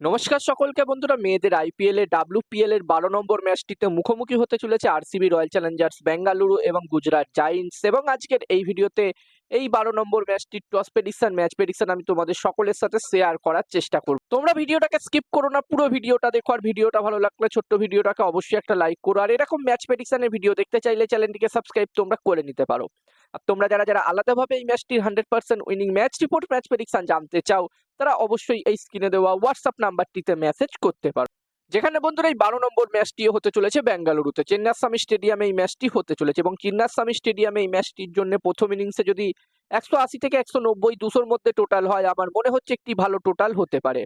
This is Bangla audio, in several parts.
নমস্কার সকলকে বন্ধুরা, মেয়েদের আইপিএল এর WPL এর 12 নম্বর ম্যাচটিতে মুখোমুখি হতে চলেছে আরসিবি রয়্যাল চ্যালেঞ্জার্স বেঙ্গালুরু এবং গুজরাট জায়েন্টস। এবং আজকের এই ভিডিওতে এই 12 নম্বর ম্যাচটির টস প্রেডিকশন, ম্যাচ প্রেডিকশন আমি তোমাদের সকলের সাথে শেয়ার করার চেষ্টা করব। তোমরা ভিডিওটাকে স্কিপ করো না, পুরো ভিডিওটা দেখো। আর ভিডিওটা ভালো লাগলে ছোট্ট ভিডিওটাকে অবশ্যই একটা লাইক করো। আর এরকম ম্যাচ প্রেডিকশনের ভিডিও দেখতে চাইলে চ্যানেলটিকে সাবস্ক্রাইব তোমরা করে নিতে পারো। আর তোমরা যারা যারা আলাদাভাবে এই ম্যাচটির 100% winning match report, match prediction জানতে চাও, তারা অবশ্যই এই স্ক্রিনে দেওয়া হোয়াটসঅ্যাপ নাম্বারটিতে মেসেজ করতে পারো। যেখানে বন্ধুরা এই 12 নম্বর ম্যাচটিও হতে চলেছে বেঙ্গালুরুতে, চিন্নাস্বামী স্টেডিয়ামে এই ম্যাচটি হতে চলেছে। এবং চিন্নাস্বামী স্টেডিয়ামে এই ম্যাচটির জন্য প্রথম ইনিংসে যদি 180 থেকে 190, 200-র মধ্যে টোটাল হয়, আমার মনে হচ্ছে একটি ভালো টোটাল হতে পারে।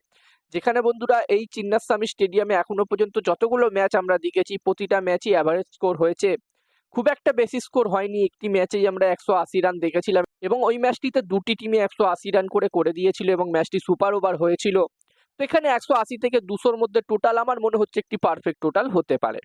যেখানে বন্ধুরা এই চিন্নাস্বামী স্টেডিয়ামে এখনো পর্যন্ত যতগুলো ম্যাচ আমরা দেখেছি, প্রতিটা ম্যাচই অ্যাভারেজ স্কোর হয়েছে, খুব একটা বেশি স্কোর হয়নি। একটি ম্যাচেই আমরা 180 রান দেখেছিলাম এবং ওই ম্যাচটিতে দুটি টিমে 180 রান করে দিয়েছিল এবং ম্যাচটি সুপার ওভার হয়েছিল। তো এখানে 180 থেকে 200-র মধ্যে টোটাল আমার মনে হচ্ছে একটি পারফেক্ট টোটাল হতে পারে।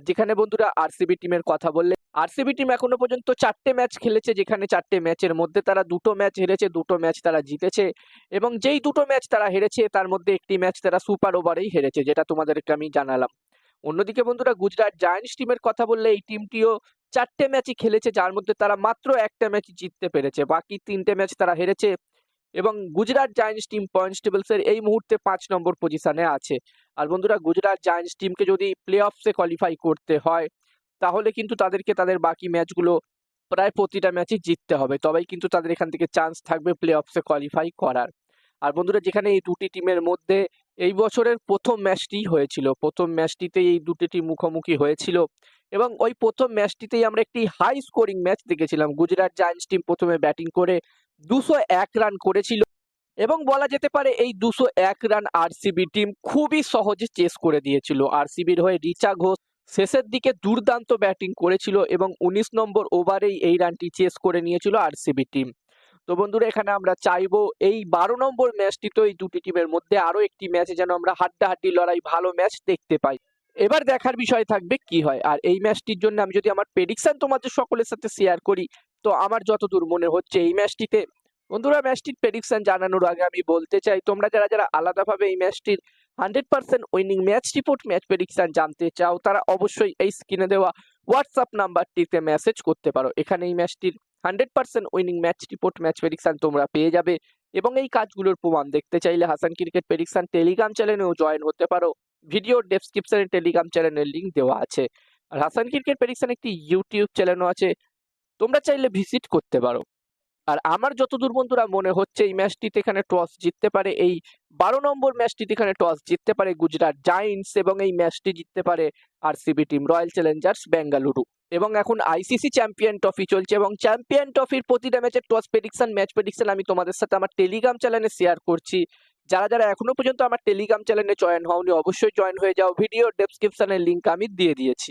যেখানে বন্ধুরা আরসিবি টিমের কথা বললে, আরসিবি টিম এখনো পর্যন্ত 4টে ম্যাচ খেলেছে, যেখানে 4টে ম্যাচের মধ্যে তারা 2টো ম্যাচ হেরেছে, 2টো ম্যাচ তারা জিতেছে। এবং যেই 2টো ম্যাচ তারা হেরেছে তার মধ্যে একটি ম্যাচ তারা সুপার ওভারেই হেরেছে, যেটা তোমাদেরকে আমি জানালাম। অন্যদিকে বন্ধুরা গুজরাট জায়ান্টস টিমের কথা বললে, এই টিমটিও 4টে ম্যাচই খেলেছে, যার মধ্যে তারা মাত্র একটা ম্যাচ জিততে পেরেছে, বাকি 3টে ম্যাচ তারা হেরেছে। এবং গুজরাট জায়ান্টস টিম পয়েন্টস টেবিলসের এই মুহূর্তে 5 নম্বর পজিশনে আছে। আর বন্ধুরা গুজরাট জায়ান্টস টিমকে যদি প্লে অফসে কোয়ালিফাই করতে হয়, তাহলে কিন্তু তাদেরকে তাদের বাকি ম্যাচগুলো প্রায় প্রতিটা ম্যাচই জিততে হবে, তবেই কিন্তু তাদের এখান থেকে চান্স থাকবে প্লে অফসে কোয়ালিফাই করার। আর বন্ধুরা যেখানে এই দুটি টিমের মধ্যে এই বছরের প্রথম ম্যাচটি হয়েছিল, প্রথম ম্যাচটিতে এই দুটি টিম মুখোমুখি হয়েছিল এবং ওই প্রথম ম্যাচটিতেই আমরা একটি হাই স্কোরিং ম্যাচ দেখেছিলাম। গুজরাট জায়ান্টস টিম প্রথমে ব্যাটিং করে 201 রান করেছিল এবং বলা যেতে পারে এই 201 রান আরসিবি টিম খুবই সহজে চেস করে দিয়েছিল। আরসিবির হয়ে রিচা ঘোষ শেষের দিকে দুর্দান্ত ব্যাটিং করেছিল এবং 19 নম্বর ওভারেই এই রানটি চেস করে নিয়েছিল আরসিবি টিম। তো বন্ধুরা এখানে আমরা চাইবো এই 12 নম্বর ম্যাচটি তো এই দুটি টিমের মধ্যে আরো একটি ম্যাচে যেন আমরা হাড্ডাহাড্ডি লড়াই, ভালো ম্যাচ দেখতে পাই। এবার দেখার বিষয় থাকবে কি হয়। আর এই ম্যাচটির জন্য আমি যদি আমার প্রেডিকশন তোমাদের সকলের সাথে শেয়ার করি, তো আমার যতদূর মনে হচ্ছে এই ম্যাচটিতে, বন্ধুরা ম্যাচটির প্রেডিকশন জানানোর আগে আমি বলতে চাই, তোমরা যারা যারা আলাদাভাবে এই ম্যাচটির 100% winning match report, match prediction জানতে চাও, তারা অবশ্যই এই স্ক্রিনে দেওয়া হোয়াটসঅ্যাপ নাম্বারটিতে মেসেজ করতে পারো। এখানে এই ম্যাচটির 100% winning match report, match prediction তোমরা পেয়ে যাবে। এবং এই কাজগুলোর প্রমাণ দেখতে চাইলে হাসান ক্রিকেট প্রেডিকশন টেলিগ্রাম চ্যানেলেও জয়েন হতে পারো। ভিডিওর ডেসক্রিপশনে টেলিগ্রাম চ্যানেলের লিঙ্ক দেওয়া আছে। আর হাসান ক্রিকেট প্রেডিকশন একটি ইউটিউব চ্যানেলও আছে, তোমরা চাইলে ভিজিট করতে পারো। আর আমার যতদূর বন্ধুরা মনে হচ্ছে এই ম্যাচটিতে এখানে টস জিততে পারে, এই 12 নম্বর ম্যাচটিতে এখানে টস জিততে পারে গুজরাট জায়ান্টস এবং এই ম্যাচটি জিততে পারে RCB team, royal Challengers Bengaluru. এবং এখন আইসিসি চ্যাম্পিয়ন ট্রফি চলছে এবং চ্যাম্পিয়ন ট্রফির প্রতিটা ম্যাচের টস প্রেডিকশন, ম্যাচ প্রেডিকশন আমি তোমাদের সাথে আমার টেলিগ্রাম চ্যানেলে শেয়ার করছি। যারা যারা এখনো পর্যন্ত আমার টেলিগ্রাম চ্যানেলে জয়েন হওনি, অবশ্যই জয়েন হয়ে যাও। ভিডিও ডেসক্রিপশনের লিঙ্ক আমি দিয়ে দিয়েছি।